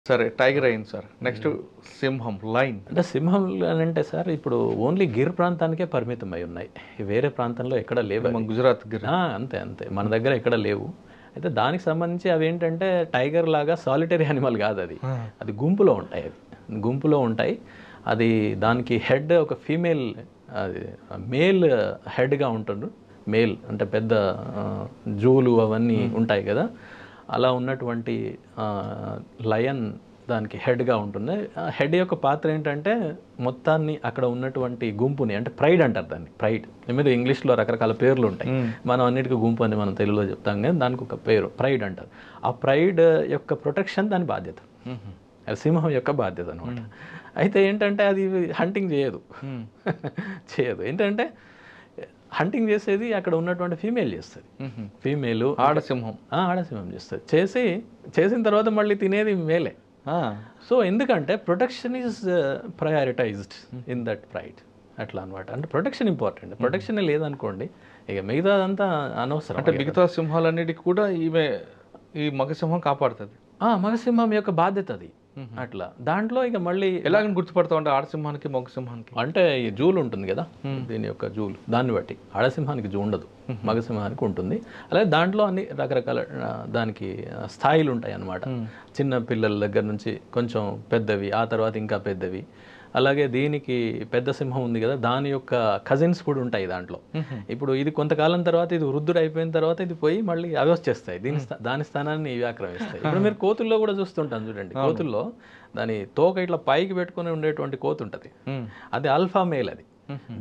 సరే టైగర్ అయింది sir. Next సింహం, లైన్. అంటే సింహం అని అంటే సార్ ఇప్పుడు ఓన్లీ గిర్ ప్రాంతానికే పరిమితం అయి ఉన్నాయి. వేరే ప్రాంతంలో ఎక్కడ లేవు మన అవి. గుజరాత్ గిర్. అంతే అంతే మన దగ్గర ఎక్కడ లేవు. అయితే దానికి సంబంధించి అవి ఏంటంటే టైగర్ లాగా సాలిటరీ యానిమల్ కాదు అది. అది గుంపులో ఉంటాయి. అవి గుంపులో ఉంటాయి. అది దానికి హెడ్ ఒక ఫీమేల్, అది మేల్ హెడ్గా ఉంటుంది. మేల్ అంటే పెద్ద జూలు అవన్నీ ఉంటాయి కదా, అలా ఉన్నటువంటి లయన్ దానికి హెడ్గా ఉంటుంది. హెడ్ యొక్క పాత్ర ఏంటంటే మొత్తాన్ని అక్కడ ఉన్నటువంటి గుంపుని, అంటే ప్రైడ్ అంటారు దాన్ని, ప్రైడ్. మీరు ఇంగ్లీష్లో రకరకాల పేర్లు ఉంటాయి, మనం అన్నిటికీ గుంపు అని మనం తెలుగులో చెప్తాం కానీ దానికి ఒక పేరు ప్రైడ్ అంటారు. ఆ ప్రైడ్ యొక్క ప్రొటెక్షన్ దాని బాధ్యత, అది సింహం యొక్క బాధ్యత అనమాట. అయితే ఏంటంటే అది హంటింగ్ చేయదు. చేయదు ఏంటంటే హంటింగ్ చేసేది అక్కడ ఉన్నటువంటి ఫీమేల్ చేస్తుంది. ఫీమేల్ ఆడసింహం. ఆడసింహం చేస్తుంది. చేసిన తర్వాత మళ్ళీ తినేది మేలే. సో ఎందుకంటే protection is prioritised in that pride, అట్లా అనమాట. అంటే ప్రొటెక్షన్ ఇంపార్టెంట్. ప్రొటెక్షన్ లేదనుకోండి ఇక మిగతాదంతా అనవసరం. అంటే మిగతా సింహాలన్నిటికీ కూడా ఈమె ఈ మగసింహం కాపాడుతుంది. మగసింహం యొక్క బాధ్యత అది. అట్లా దాంట్లో ఇక మళ్ళీ ఎలాగని గుర్తుపడతాం అంటే ఆడసింహానికి మగసింహానికి? అంటే ఈ జూలు ఉంటుంది కదా, దీని యొక్క జూలు, దాన్ని బట్టి ఆడసింహానికి జూ ఉండదు, మగసింహానికి ఉంటుంది. అలాగే దాంట్లో అన్ని రకరకాల దానికి స్థాయిలు ఉంటాయి అన్నమాట. చిన్న పిల్లల దగ్గర నుంచి కొంచెం పెద్దవి, ఆ తర్వాత ఇంకా పెద్దవి. అలాగే దీనికి పెద్ద సింహం ఉంది కదా, దాని యొక్క కజిన్స్ కూడా ఉంటాయి దాంట్లో. ఇప్పుడు ఇది కొంతకాలం తర్వాత ఇది వృద్ధుడు అయిపోయిన తర్వాత ఇది పోయి మళ్ళీ అవి వచ్చేస్తాయి, దాని స్థానాన్ని ఇవి ఆక్రమిస్తాయి. ఇప్పుడు మీరు కోతుల్లో కూడా చూస్తుంటాను చూడండి, కోతుల్లో దాని తోక ఇట్లా పైకి పెట్టుకుని ఉండేటువంటి కోతు ఉంటుంది, అది ఆల్ఫా మేల్, అది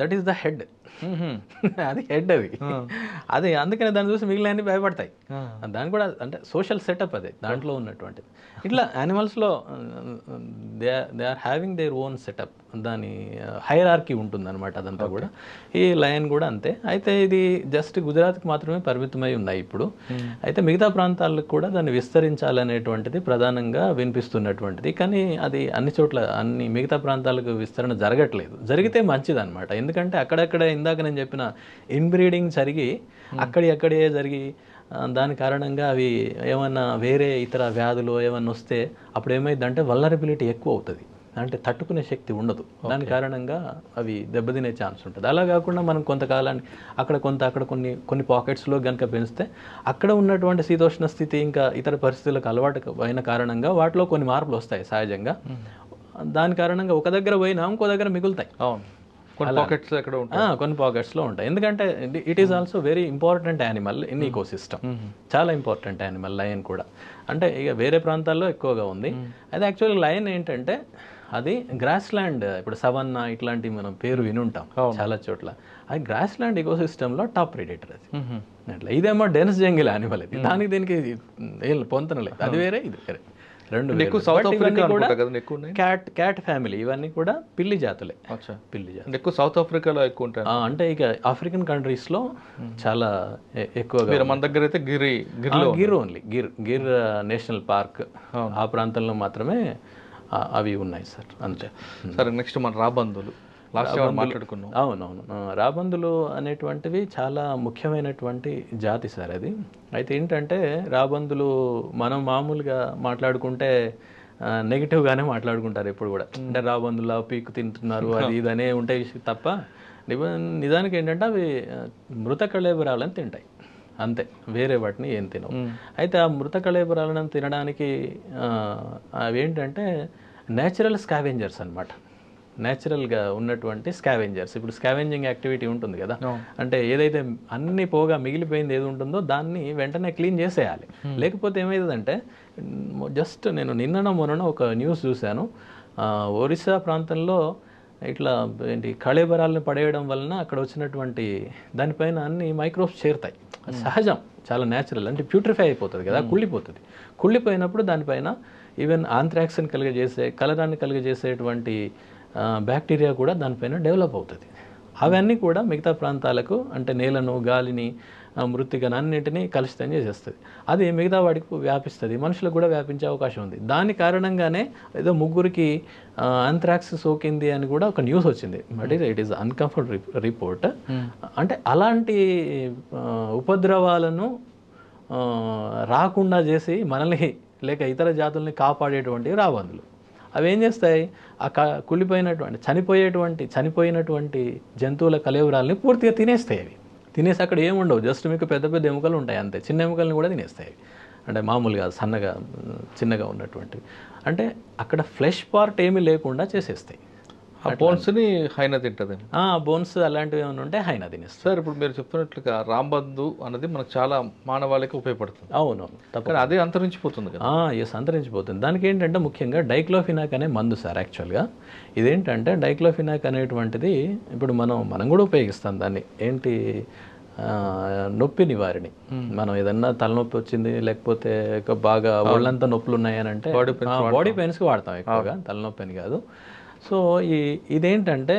దట్ ఈస్ ద హెడ్. అది హెడ్ అది అందుకనే దాన్ని చూసి మిగిలిన భయపడతాయి. దాని కూడా అంటే సోషల్ సెటప్ అదే దాంట్లో ఉన్నటువంటిది. ఇట్లా యానిమల్స్లో they are having their own setup, దాని హైరార్కీ ఉంటుంది అనమాట అదంతా కూడా. ఈ లయన్ కూడా అంతే. అయితే ఇది జస్ట్ గుజరాత్కి మాత్రమే పరిమితమై ఉన్నాయి ఇప్పుడు. అయితే మిగతా ప్రాంతాలకు కూడా దాన్ని విస్తరించాలనేటువంటిది ప్రధానంగా వినిపిస్తున్నటువంటిది. కానీ అది అన్ని చోట్ల అన్ని మిగతా ప్రాంతాలకు విస్తరణ జరగట్లేదు. జరిగితే మంచిది అనమాట. ఎందుకంటే అక్కడక్కడ ఇందాక నేను చెప్పిన ఇన్బ్రీడింగ్ జరిగి అక్కడే జరిగి దాని కారణంగా అవి ఏమన్నా వేరే ఇతర వ్యాధులు ఏమన్నా వస్తే అప్పుడు ఏమైందంటే వల్నరబిలిటీ ఎక్కువ అవుతుంది, అంటే తట్టుకునే శక్తి ఉండదు. దాని కారణంగా అవి దెబ్బతినే ఛాన్స్ ఉంటుంది. అలా కాకుండా మనం కొంతకాలాన్ని అక్కడ కొన్ని పాకెట్స్లో కనుక పెంచితే అక్కడ ఉన్నటువంటి శీతోష్ణ స్థితి ఇంకా ఇతర పరిస్థితులకు అలవాటు అయిన కారణంగా వాటిలో కొన్ని మార్పులు వస్తాయి సహజంగా. దాని కారణంగా ఒక దగ్గర పోయినా ఇంకో దగ్గర మిగులుతాయి. కొన్ని పాకెట్స్లో ఉంటాయి. ఎందుకంటే it is also very important animal in ecosystem. చాలా ఇంపార్టెంట్ యానిమల్ లయన్ కూడా. అంటే ఇక వేరే ప్రాంతాల్లో ఎక్కువగా ఉంది. అది యాక్చువల్లీ లయన్ ఏంటంటే అది గ్రాస్ ల్యాండ్, ఇప్పుడు సవన్నా ఇట్లాంటివి మనం పేరు వినుంటాం చాలా చోట్ల. అది గ్రాస్ ల్యాండ్ ఈకో సిస్టంలో టాప్ ప్రెడేటర్ అది. అట్లా ఇదేమో డెన్స్ జంగిల్ యానిమల్ అది, దానికి దీనికి పొంతనలేదు. అది వేరే ఇది వేరే, రెండు. క్యాట్ ఫ్యామిలీ ఇవన్నీ కూడా పిల్లి జాతులే. పిల్లి జాతులు ఎక్కువ సౌత్ ఆఫ్రికాలో ఎక్కువ ఉంటాయి. అంటే ఇక ఆఫ్రికన్ కంట్రీస్ లో చాలా ఎక్కువగా. మన దగ్గర అయితే Gir only Gir national park, ఆ ప్రాంతంలో మాత్రమే అవి ఉన్నాయి సార్, అంతే. సరే నెక్స్ట్ మన రాబందులు మాట్లాడుకున్నాం. అవునవును, రాబందులు అనేటువంటివి చాలా ముఖ్యమైనటువంటి జాతి సార్ అది. అయితే ఏంటంటే రాబందులు మనం మామూలుగా మాట్లాడుకుంటే నెగిటివ్గానే మాట్లాడుకుంటారు ఎప్పుడు కూడా. అంటే రాబందులు పీకు తింటున్నారు అది ఇదనే ఉంటాయి తప్ప నిజానికి ఏంటంటే అవి మృత కళేబరాలను తింటాయి అంతే, వేరే వాటిని ఏం తినవు. అయితే ఆ మృత కళేబరాలను తినడానికి అవి ఏంటంటే నేచురల్ స్కావెంజర్స్ అనమాట. నేచురల్గా ఉన్నటువంటి స్కావెంజర్స్. ఇప్పుడు స్కావెంజింగ్ యాక్టివిటీ ఉంటుంది కదా, అంటే ఏదైతే అన్ని పోగా మిగిలిపోయింది ఏది ఉంటుందో దాన్ని వెంటనే క్లీన్ చేసేయాలి. లేకపోతే ఏమైందంటే జస్ట్ నేను మొన్న ఒక న్యూస్ చూశాను, ఒరిస్సా ప్రాంతంలో ఇట్లా కళేబరాలను పడేయడం వలన అక్కడ వచ్చినటువంటి దానిపైన అన్ని మైక్రోబ్స్ చేరుతాయి. సహజం, చాలా న్యాచురల్. అంటే ప్యూట్రిఫై అయిపోతుంది కదా, కుళ్ళిపోతుంది. కుళ్ళిపోయినప్పుడు దానిపైన ఈవెన్ ఆంథ్రాక్స్ని కలరాన్ని కలిగజేసేటువంటి బ్యాక్టీరియా కూడా దానిపైన డెవలప్ అవుతుంది. అవన్నీ కూడా మిగతా ప్రాంతాలకు, అంటే నేలను, గాలిని, మృత్తికను అన్నింటినీ కలుషితం చేసేస్తుంది. అది మిగతా వాడికి వ్యాపిస్తుంది, మనుషులకు కూడా వ్యాపించే అవకాశం ఉంది. దాని కారణంగానే ఏదో 3 ఆంథ్రాక్స్ సోకింది అని కూడా ఒక న్యూస్ వచ్చింది. But it is uncomfort report. అంటే అలాంటి ఉపద్రవాలను రాకుండా చేసి మనల్ని లేక ఇతర జాతుల్ని కాపాడేటువంటి రాబందులు. అవి ఏం చేస్తాయి, ఆ చనిపోయినటువంటి జంతువుల కళేబరాల్ని పూర్తిగా తినేస్తాయి. అవి తినేసి అక్కడ ఏముండవు, జస్ట్ మీకు పెద్ద పెద్ద ఎముకలు ఉంటాయి అంతే. చిన్న ఎముకల్ని కూడా తినేస్తాయి. అంటే మామూలుగా సన్నగా చిన్నగా ఉన్నటువంటివి. అంటే అక్కడ ఫ్లెష్ పార్ట్ ఏమీ లేకుండా చేసేస్తాయి. ఆ బోన్స్ని హైనా తింటుంది. బోన్స్ అలాంటివి ఏమైనా ఉంటే హైనా తినేస్తాయి. సార్ ఇప్పుడు మీరు చెప్తున్నట్లుగా రాంబందు అనేది మనకు చాలా మానవాళికి ఉపయోగపడుతుంది. అవును, కానీ అదే అంతరించిపోతుంది కదా. ఎస్, అంతరించిపోతుంది. దానికి ఏంటంటే ముఖ్యంగా డైక్లోఫినాక్ అనే మందు సార్. యాక్చువల్గా ఇదేంటంటే డైక్లోఫినాక్ అనేటువంటిది ఇప్పుడు మనం కూడా ఉపయోగిస్తాం దాన్ని. ఏంటి, నొప్పి నివారణి. మనం ఏదన్నా తలనొప్పి వచ్చింది, లేకపోతే బాగా ఒళ్ళంతా నొప్పులు ఉన్నాయని అంటే బాడీ పెయిన్స్కి వాడతాం ఎక్కువగా, తలనొప్పి అని కాదు. సో ఇదేంటంటే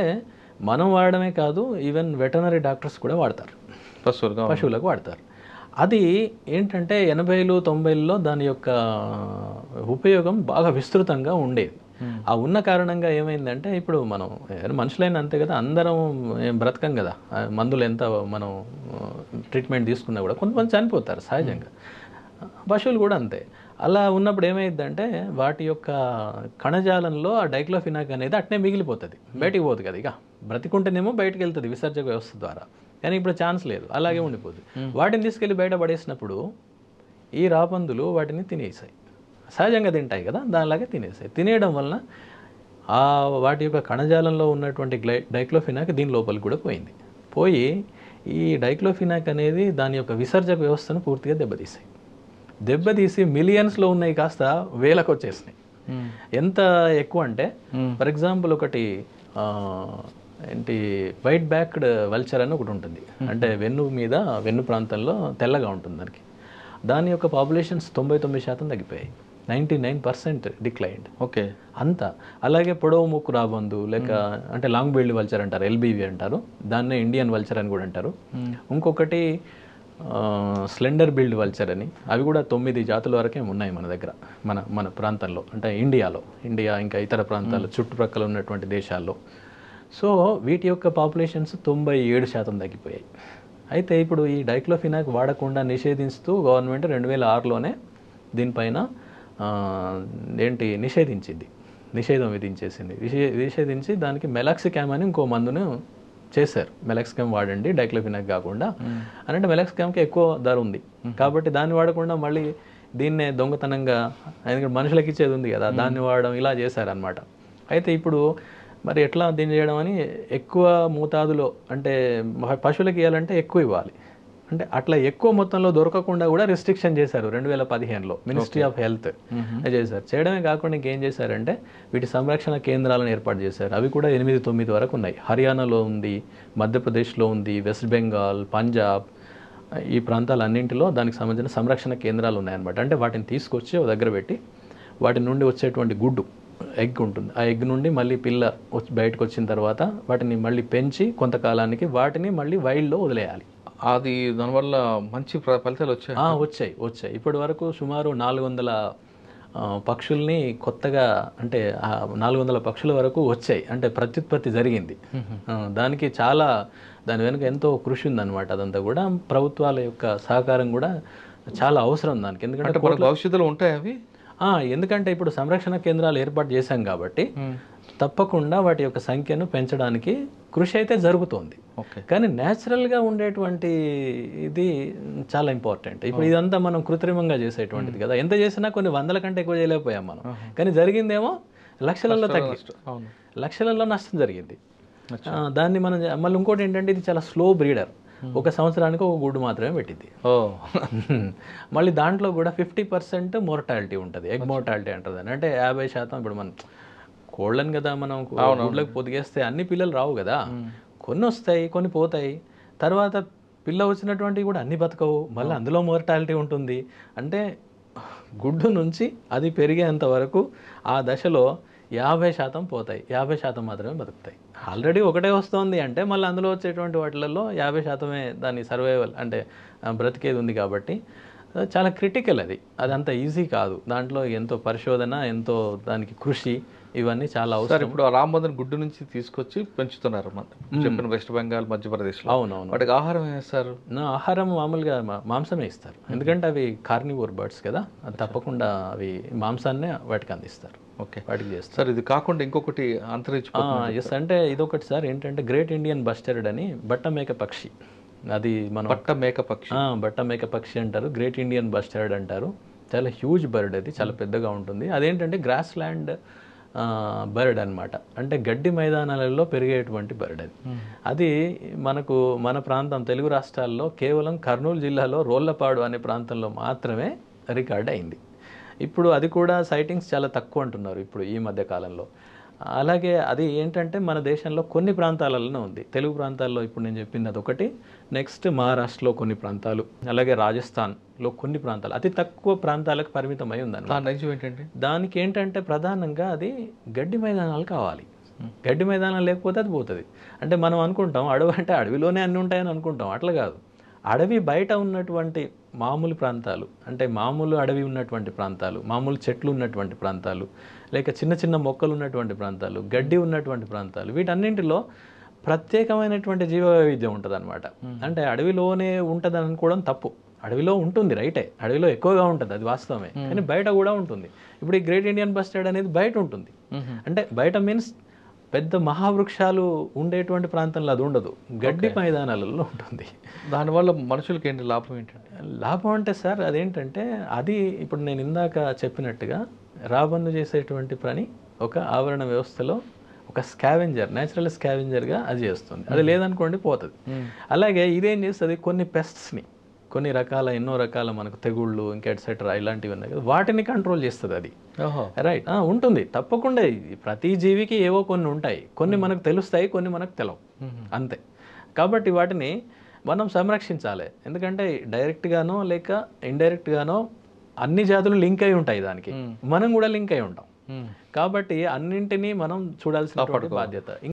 మనం వాడడమే కాదు, ఈవెన్ వెటనరీ డాక్టర్స్ కూడా వాడతారు, పశువులకు వాడతారు. అది ఏంటంటే 80లు 90ల్లో దాని యొక్క ఉపయోగం బాగా విస్తృతంగా ఉండేది. ఆ ఉన్న కారణంగా ఏమైందంటే ఇప్పుడు మనం మనుషులైన అంతే కదా, అందరం ఏం బ్రతకం కదా. మందులు ఎంత మనం ట్రీట్మెంట్ తీసుకున్నా కూడా కొంతమంది చనిపోతారు సహజంగా. పశువులు కూడా అంతే. అలా ఉన్నప్పుడు ఏమైందంటే వాటి యొక్క కణజాలంలో ఆ డైక్లోఫినాక్ అనేది అట్నే మిగిలిపోతుంది, బయటికి పోతుంది కదా. ఇక బ్రతికుంటేనేమో బయటకు వెళ్తుంది విసర్జక వ్యవస్థ ద్వారా, కానీ ఇప్పుడు ఛాన్స్ లేదు, అలాగే ఉండిపోతుంది. వాటిని తీసుకెళ్ళి బయట పడేసినప్పుడు ఈ రాబందులు వాటిని తినేసాయి. సహజంగా తింటాయి కదా, దానిలాగే తినేసాయి. తినేయడం వలన వాటి యొక్క కణజాలంలో ఉన్నటువంటి డైక్లోఫినాక్ దీని లోపలికి కూడా పోయి ఈ డైక్లోఫినాక్ అనేది దాని యొక్క విసర్జక వ్యవస్థను పూర్తిగా దెబ్బతీసి మిలియన్స్లో ఉన్నాయి కాస్త వేలకు వచ్చేసినాయి. ఎంత ఎక్కువ అంటే ఫర్ ఎగ్జాంపుల్ ఒకటి ఏంటి వైట్ బ్యాక్డ్ వల్చర్ అని ఒకటి ఉంటుంది. అంటే వెన్ను ప్రాంతంలో తెల్లగా ఉంటుంది దాని యొక్క పాపులేషన్స్ 99% తగ్గిపోయాయి. 99% డిక్లైన్డ్. ఓకే, అంతా. అలాగే పొడవు ముక్కు రాబందు లేక అంటే లాంగ్ బిల్డ్ వల్చర్ అంటారు, LBV అంటారు, దాన్నే ఇండియన్ వల్చర్ అని కూడా అంటారు. ఇంకొకటి స్లెండర్ బిల్డ్ వల్చర్ అని, అవి కూడా 9 జాతుల వరకే ఉన్నాయి మన దగ్గర, మన ప్రాంతంలో, అంటే ఇండియా ఇంకా ఇతర ప్రాంతాలు చుట్టుప్రక్కల ఉన్నటువంటి దేశాల్లో. సో వీటి యొక్క పాపులేషన్స్ 97% తగ్గిపోయాయి. అయితే ఇప్పుడు ఈ డైక్లోఫినాక్ వాడకుండా నిషేధిస్తూ గవర్నమెంట్ 2006లోనే దీనిపైన నిషేధం విధించేసింది. నిషేధించి దానికి మెలాక్సికామ్ అని ఇంకో మందును చేశారు. మెలాక్సికామ్ వాడండి డైక్లోఫినాక్ కాకుండా అని. అంటే మెలాక్సికామ్కి ఎక్కువ ధర ఉంది కాబట్టి దాన్ని వాడకుండా మళ్ళీ దీన్నే దొంగతనంగా, ఎందుకంటే మనుషులకి ఇచ్చేది ఉంది కదా, దాన్ని వాడడం ఇలా చేశారనమాట. అయితే ఇప్పుడు మరి ఎట్లా దీన్ని చేయడం అని ఎక్కువ మోతాదులో, అంటే పశువులకి ఇవ్వాలంటే ఎక్కువ ఇవ్వాలి, అంటే అట్లా ఎక్కువ మొత్తంలో దొరకకుండా కూడా రెస్ట్రిక్షన్ చేశారు 2015లో మినిస్ట్రీ ఆఫ్ హెల్త్ చేశారు. చేయడమే కాకుండా ఇంకేం చేశారంటే వీటి సంరక్షణ కేంద్రాలను ఏర్పాటు చేశారు. అవి కూడా 8-9 వరకు ఉన్నాయి. హర్యానాలో ఉంది, మధ్యప్రదేశ్లో ఉంది, వెస్ట్ బెంగాల్, పంజాబ్, ఈ ప్రాంతాలన్నింటిలో దానికి సంబంధించిన సంరక్షణ కేంద్రాలు ఉన్నాయన్నమాట. అంటే వాటిని తీసుకొచ్చి ఒక దగ్గర పెట్టి వాటి నుండి వచ్చేటువంటి గుడ్డు, ఎగ్ ఉంటుంది, ఆ ఎగ్ నుండి మళ్ళీ పిల్ల బయటకు వచ్చిన తర్వాత వాటిని మళ్ళీ పెంచి కొంతకాలానికి వాటిని మళ్ళీ వైల్డ్లో వదిలేయాలి. అది దానివల్ల మంచి ఫలితాలు వచ్చాయి. ఇప్పటి వరకు సుమారు 400 పక్షుల్ని కొత్తగా, అంటే 400 పక్షుల వరకు వచ్చాయి, అంటే ప్రత్యుత్పత్తి జరిగింది. దాని వెనుక ఎంతో కృషి ఉందన్నమాట. అదంతా కూడా ప్రభుత్వాల యొక్క సహకారం కూడా చాలా అవసరం దానికి. ఎందుకంటే భవిష్యత్తులో ఉంటాయి అవి. ఎందుకంటే ఇప్పుడు సంరక్షణ కేంద్రాలు ఏర్పాటు చేశాం కాబట్టి తప్పకుండా వాటి యొక్క సంఖ్యను పెంచడానికి కృషి అయితే జరుగుతోంది. కానీ న్యాచురల్గా ఉండేటువంటి ఇది చాలా ఇంపార్టెంట్. ఇప్పుడు ఇదంతా మనం కృత్రిమంగా చేసేటువంటిది కదా, ఎంత చేసినా కొన్ని 100 కంటే ఎక్కువ చేయలేకపోయాం మనం. కానీ జరిగిందేమో లక్షలలో నష్టం జరిగింది. దాన్ని మనం మళ్ళీ ఇంకోటి ఏంటంటే ఇది చాలా స్లో బ్రీడర్. 1 సంవత్సరానికి ఒక గుడ్డు మాత్రమే పెట్టింది. మళ్ళీ దాంట్లో కూడా 50% మోర్టాలిటీ ఉంటుంది, ఎగ్ మోర్టాలిటీ అంటుంది. అంటే 50%. ఇప్పుడు మనం కోళ్ళని కదా మనం గుడ్లకు పొదిగేస్తే అన్ని పిల్లలు రావు కదా, కొన్ని వస్తాయి కొన్ని పోతాయి. తర్వాత పిల్ల వచ్చినటువంటివి కూడా అన్ని బతకవు, మళ్ళీ అందులో మోర్టాలిటీ ఉంటుంది. అంటే గుడ్డు నుంచి అది పెరిగేంత వరకు ఆ దశలో 50% పోతాయి, 50% మాత్రమే బతుకుతాయి. ఆల్రెడీ ఒకటే వస్తుంది అంటే మళ్ళీ అందులో వచ్చేటువంటి వాటిలలో 50%మే దాని సర్వైవల్, అంటే బ్రతికేది ఉంది. కాబట్టి చాలా క్రిటికల్ అది అంత ఈజీ కాదు. దాంట్లో ఎంతో పరిశోధన, ఎంతో దానికి కృషి, ఇవన్నీ చాలా అవసరం. సార్ ఇప్పుడు ఆ రాంబందుని గుడ్డు నుంచి తీసుకొచ్చి పెంచుతున్నారు చెప్పిన వెస్ట్ బెంగాల్, మధ్యప్రదేశ్లో. అవునవును. వాటికి ఆహారం వేస్తారు? ఆహారం మామూలుగా మాంసమే ఇస్తారు, ఎందుకంటే అవి కార్నివోర్ బర్డ్స్ కదా, అది తప్పకుండా అవి మాంసాన్నే వాటికి అందిస్తారు. ఓకే, వాటికి చేస్తారు. సార్ ఇది కాకుండా ఇంకొకటి అంతరించిపోతుంది. ఎస్, అంటే ఇదొకటి సార్, ఏంటంటే గ్రేట్ ఇండియన్ బస్టర్డ్ అని బట్టమేక పక్షి. అది మనం బట్టమేక పక్షి అంటారు, గ్రేట్ ఇండియన్ బస్టర్డ్ అంటారు. చాలా హ్యూజ్ బర్డ్, అది చాలా పెద్దగా ఉంటుంది. అదేంటంటే గ్రాస్ ల్యాండ్ బర్డ్ అనమాట, అంటే గడ్డి మైదానాలలో పెరిగేటువంటి బర్డ్ అది. అది మనకు మన ప్రాంతం తెలుగు రాష్ట్రాల్లో కేవలం కర్నూలు జిల్లాలో రోళ్లపాడు అనే ప్రాంతంలో మాత్రమే రికార్డ్ అయింది. ఇప్పుడు అది కూడా సైటింగ్స్ చాలా తక్కువ అంటున్నారు ఇప్పుడు ఈ మధ్య కాలంలో. అలాగే అది ఏంటంటే మన దేశంలో కొన్ని ప్రాంతాలలోనే ఉంది. తెలుగు ప్రాంతాల్లో ఇప్పుడు నేను చెప్పింది అదొకటి, నెక్స్ట్ మహారాష్ట్రలో కొన్ని ప్రాంతాలు, అలాగే రాజస్థాన్లో కొన్ని ప్రాంతాలు, అతి తక్కువ ప్రాంతాలకు పరిమితమై ఉందన్నమాట. దానికి ఏంటంటే ప్రధానంగా అది గడ్డి మైదానాలు కావాలి. గడ్డి మైదానాలు లేకపోతే అది పోతుంది. అంటే మనం అనుకుంటాం అడవి అంటే అడవిలోనే అన్నీ ఉంటాయని అనుకుంటాం, అట్లా కాదు. అడవి బయట ఉన్నటువంటి మామూలు ప్రాంతాలు, అంటే మామూలు అడవి ఉన్నటువంటి ప్రాంతాలు, మామూలు చెట్లు ఉన్నటువంటి ప్రాంతాలు, లేక చిన్న చిన్న మొక్కలు ఉన్నటువంటి ప్రాంతాలు, గడ్డి ఉన్నటువంటి ప్రాంతాలు, వీటన్నింటిలో ప్రత్యేకమైనటువంటి జీవ వైవిధ్యం ఉంటుంది అనమాట. అంటే అడవిలోనే ఉంటుందని అనుకోవడం తప్పు. అడవిలో ఉంటుంది, రైటే, అడవిలో ఎక్కువగా ఉంటుంది, అది వాస్తవమే, కానీ బయట కూడా ఉంటుంది. ఇప్పుడు ఈ గ్రేట్ ఇండియన్ బస్టర్డ్ అనేది బయట ఉంటుంది. అంటే బయట మీన్స్ పెద్ద మహావృక్షాలు ఉండేటువంటి ప్రాంతంలో అది ఉండదు, గడ్డి మైదానాలలో ఉంటుంది. దానివల్ల మనుషులకి ఏంటి లాభం? ఏంటంటే లాభం అంటే సార్ అదేంటంటే, అది ఇప్పుడు నేను ఇందాక చెప్పినట్టుగా రాబందు చేసేటువంటి పని ఒక ఆవరణ వ్యవస్థలో ఒక స్కావెంజర్, న్యాచురల్ స్కావెంజర్గా అది చేస్తుంది. అది లేదనుకోండి పోతుంది. అలాగే ఇదేం చేస్తుంది, కొన్ని పెస్ట్స్ని, కొన్ని రకాల ఎన్నో రకాల మనకు తెగుళ్ళు ఇంకా ఎట్సెట్రా ఇలాంటివి ఉన్నాయి కదా, వాటిని కంట్రోల్ చేస్తుంది అది. రైట్, ఉంటుంది తప్పకుండా. ప్రతి జీవికి ఏవో కొన్ని ఉంటాయి, కొన్ని మనకు తెలుస్తాయి, కొన్ని మనకు తెలవు, అంతే. కాబట్టి వాటిని మనం సంరక్షించాలి. ఎందుకంటే డైరెక్ట్గానో లేక ఇండైరెక్ట్గానో అన్ని జాతులు లింక్ అయి ఉంటాయి దానికి, మనం కూడా లింక్ అయి ఉంటాం. కాబట్టి అన్నింటినీ మనం చూడాల్సిన బాధ్యత.